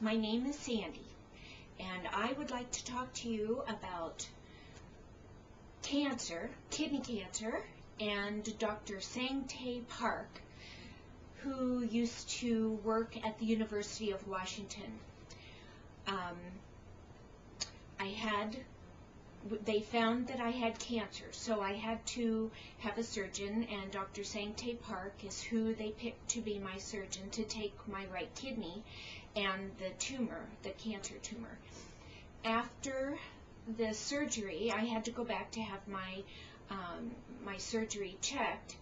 My name is Sandy, and I would like to talk to you about cancer, kidney cancer, and Dr. Sangtae Park, who used to work at the University of Washington. They found that I had cancer, so I had to have a surgeon, and Dr. Sangtae Park is who they picked to be my surgeon to take my right kidney and the tumor, the cancer tumor. After the surgery, I had to go back to have my my surgery checked,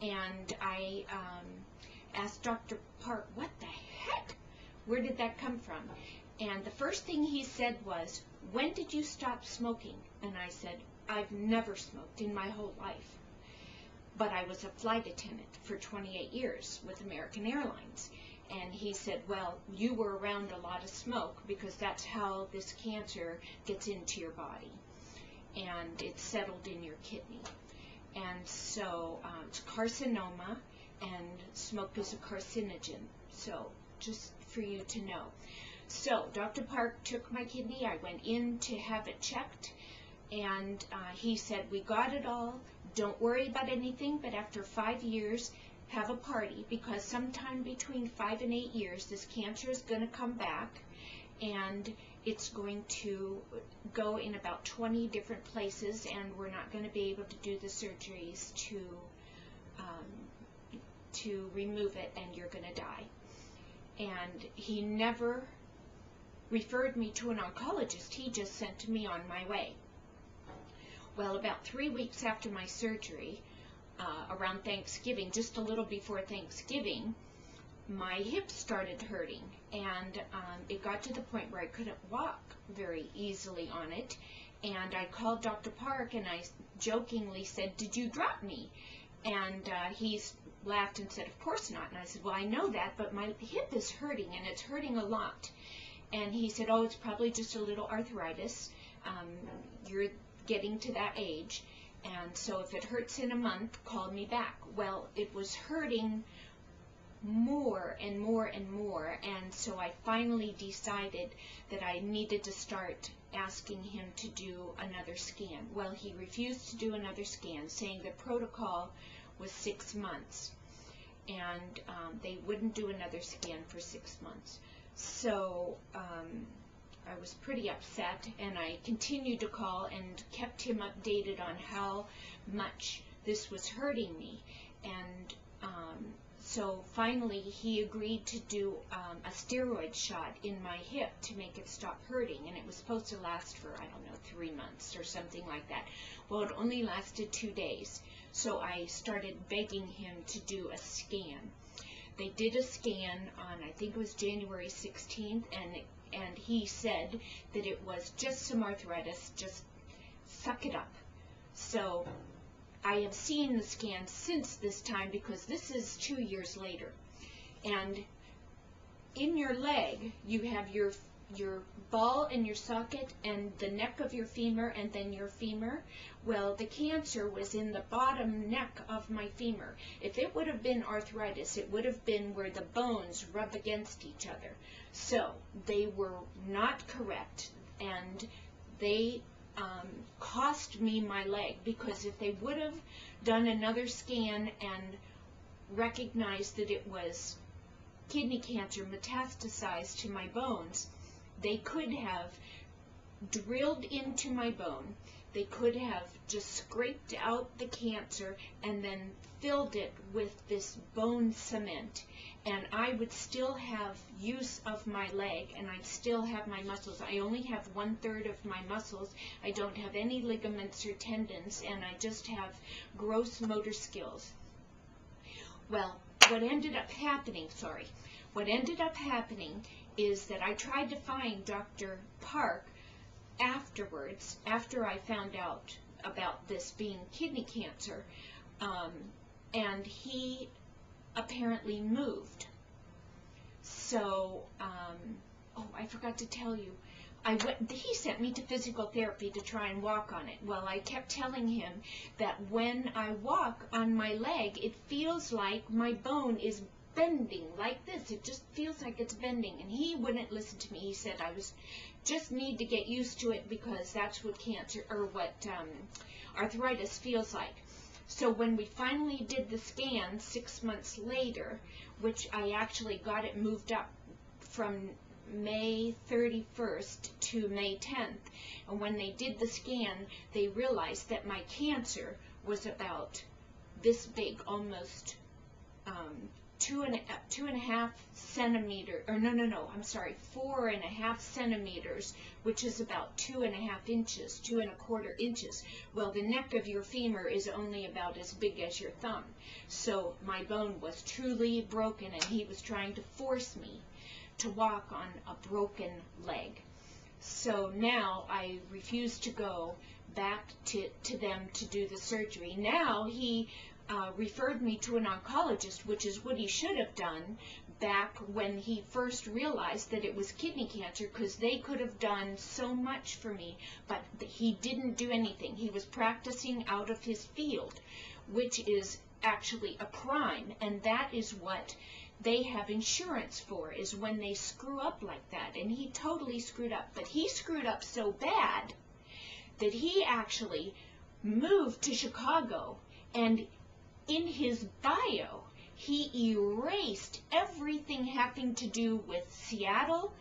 and I asked Dr. Park, what the heck? Where did that come from? And the first thing he said was, when did you stop smoking? And I said, I've never smoked in my whole life. But I was a flight attendant for 28 years with American Airlines. And he said, well, you were around a lot of smoke because that's how this cancer gets into your body. And it's settled in your kidney. And so it's carcinoma, and smoke is a carcinogen. So just for you to know. So Dr. Park took my kidney. I went in to have it checked, and he said, we got it all. Don't worry about anything, but after 5 years, have a party, because sometime between 5 and 8 years, this cancer is going to come back, and it's going to go in about 20 different places, and we're not going to be able to do the surgeries to remove it, and you're going to die. And he never referred me to an oncologist. He just sent me on my way. Well, about 3 weeks after my surgery, around Thanksgiving, just a little before Thanksgiving, my hip started hurting, and it got to the point where I couldn't walk very easily on it. And I called Dr. Park, and I jokingly said, did you drop me? And he laughed and said, of course not. And I said, well, I know that, but my hip is hurting, and it's hurting a lot. And he said, oh, it's probably just a little arthritis. You're getting to that age, and so if it hurts in a month, call me back. Well, it was hurting more and more and more, and so I finally decided that I needed to start asking him to do another scan. Well, he refused to do another scan, saying the protocol was 6 months, and they wouldn't do another scan for 6 months. So I was pretty upset, and I continued to call and kept him updated on how much this was hurting me. And so finally he agreed to do a steroid shot in my hip to make it stop hurting, and it was supposed to last for, I don't know, 3 months or something like that. Well, it only lasted 2 days, so I started begging him to do a scan. They did a scan on, I think it was January 16th, and he said that it was just some arthritis, just suck it up. So I have seen the scan since this time, because this is 2 years later. And in your leg, you have your ball and your socket and the neck of your femur, and then your femur. Well, the cancer was in the bottom neck of my femur. If it would have been arthritis, it would have been where the bones rub against each other. So they were not correct, and they cost me my leg, because if they would have done another scan and recognized that it was kidney cancer metastasized to my bones, they could have drilled into my bone. They could have just scraped out the cancer and then filled it with this bone cement, and I would still have use of my leg, and I'd still have my muscles. I only have 1/3 of my muscles. I don't have any ligaments or tendons, and I just have gross motor skills. Well, what ended up happening is that I tried to find Dr. Park afterwards, after I found out about this being kidney cancer, and he apparently moved. So, oh, I forgot to tell you, he sent me to physical therapy to try and walk on it. Well, I kept telling him that when I walk on my leg, it feels like my bone is bending like this. It just feels like it's bending. And he wouldn't listen to me. He said I just need to get used to it because that's what cancer, or what arthritis feels like. So when we finally did the scan 6 months later, which I actually got it moved up from May 31st to May 10th, and when they did the scan, they realized that my cancer was about this big, almost 2.5 centimeters, or I'm sorry, 4.5 centimeters, which is about 2.5 inches, 2.25 inches. Well, the neck of your femur is only about as big as your thumb. So my bone was truly broken, and he was trying to force me to walk on a broken leg. So now I refuse to go back to them to do the surgery. Now he referred me to an oncologist, which is what he should have done back when he first realized that it was kidney cancer, because they could have done so much for me, but he didn't do anything. He was practicing out of his field, which is actually a crime, and that is what they have insurance for, is when they screw up like that. And he totally screwed up, but he screwed up so bad that he actually moved to Chicago, and in his bio he erased everything having to do with Seattle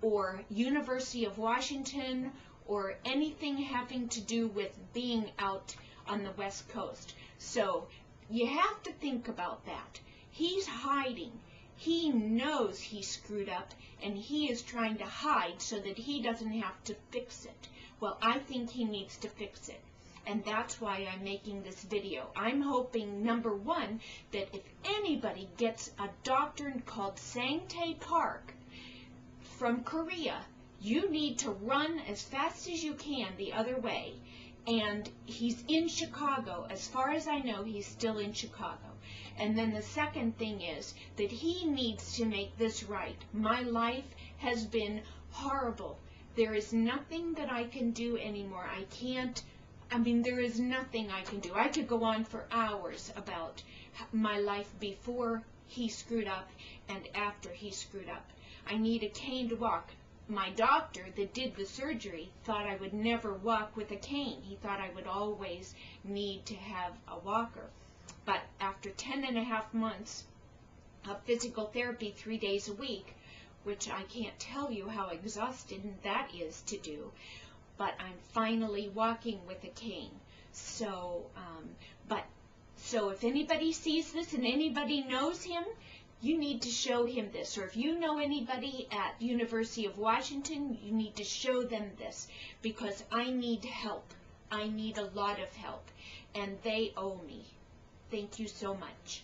or University of Washington or anything having to do with being out on the West Coast. So you have to think about that. He's hiding. He knows he screwed up, and he is trying to hide so that he doesn't have to fix it. Well, I think he needs to fix it, and that's why I'm making this video. I'm hoping, number one, that if anybody gets a doctor called Sangtae Park from Korea, you need to run as fast as you can the other way. And he's in Chicago. As far as I know, he's still in Chicago. And then the second thing is that he needs to make this right. My life has been horrible. There is nothing that I can do anymore. There is nothing I can do. I could go on for hours about my life before he screwed up and after he screwed up. I need a cane to walk. My doctor that did the surgery thought I would never walk with a cane. He thought I would always need to have a walker. But after 10.5 months of physical therapy 3 days a week, which I can't tell you how exhausting that is to do, but I'm finally walking with a cane. So, so if anybody sees this and anybody knows him, you need to show him this. Or if you know anybody at University of Washington, you need to show them this, because I need help. I need a lot of help, and they owe me. Thank you so much.